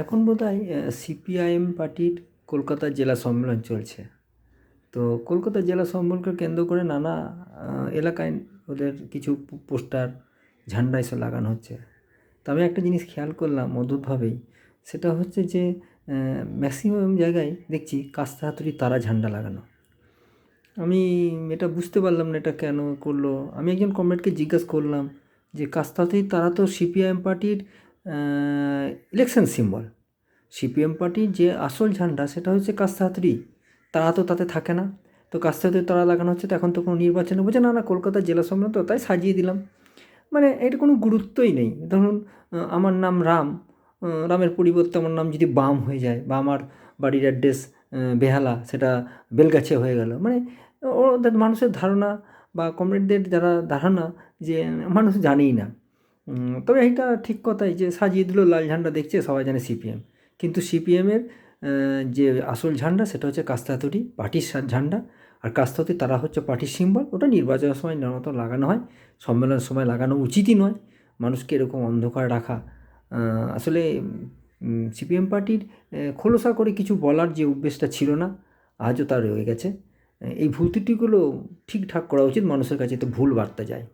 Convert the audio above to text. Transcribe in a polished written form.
এখন বোধহয় সিপিআইএম পার্টির কলকাতা জেলা সম্মেলন চলছে। তো কলকাতা জেলা সম্মেলনকে কেন্দ্র করে নানা এলাকায় ওদের কিছু পোস্টার, ঝান্ডা এসব লাগানো হচ্ছে। তো আমি একটা জিনিস খেয়াল করলাম অদ্ভুতভাবেই, সেটা হচ্ছে যে ম্যাক্সিমাম জায়গায় দেখছি কাস্তে হাতুড়ি তারা ঝান্ডা লাগানো। আমি এটা বুঝতে পারলাম না এটা কেন করলো। আমি একজন কমরেডকে জিজ্ঞাসা করলাম যে কাস্তে হাতুড়ি তারা তো সিপিআইএম পার্টির ইলেকশন সিম্বল। সিপিএম পার্টির যে আসল ঝান্ডা সেটা হচ্ছে কাস্তে হাতুড়ি, তারা তো তাতে থাকে না। তো কাস্তে হাতুড়ি তারা লাগানো হচ্ছে, তো এখন তো কোনো নির্বাচনে বলছে না না কলকাতা জেলা সম্মেলন তো তাই সাজিয়ে দিলাম। মানে এটা কোনো গুরুত্বই নেই। ধরুন আমার নাম রাম, রামের পরিবর্তে আমার নাম যদি বাম হয়ে যায়, বা আমার বাড়ির অ্যাড্রেস বেহালা, সেটা বেলগাছিয়া হয়ে গেল। মানে ওদের মানুষের ধারণা বা কমরেডদের যারা ধারণা যে মানুষ জানেই না। তবে এইটা ঠিক কথাই যে সাজিয়ে দিল লাল ঝান্ডা, দেখছে সবাই জানে সিপিএম। কিন্তু সিপিএমের যে আসল ঝান্ডা সেটা হচ্ছে কাস্তে হাতুড়ি, পার্টির ঝান্ডা। আর কাস্তে হাতুড়ি তারা হচ্ছে পার্টির সিম্বল। ওটা নির্বাচনের সময় নিয়মিত লাগানো হয়, সম্মেলনের সময় লাগানো উচিতই নয়। মানুষকে এরকম অন্ধকার রাখা আসলে সিপিএম পার্টির খোলসা করে কিছু বলার যে অভ্যেসটা ছিল না, আজও তা রয়ে গেছে। এই ভুল ত্রুটিগুলো ঠিকঠাক করা উচিত, মানুষের কাছে তো ভুল বার্তা যায়।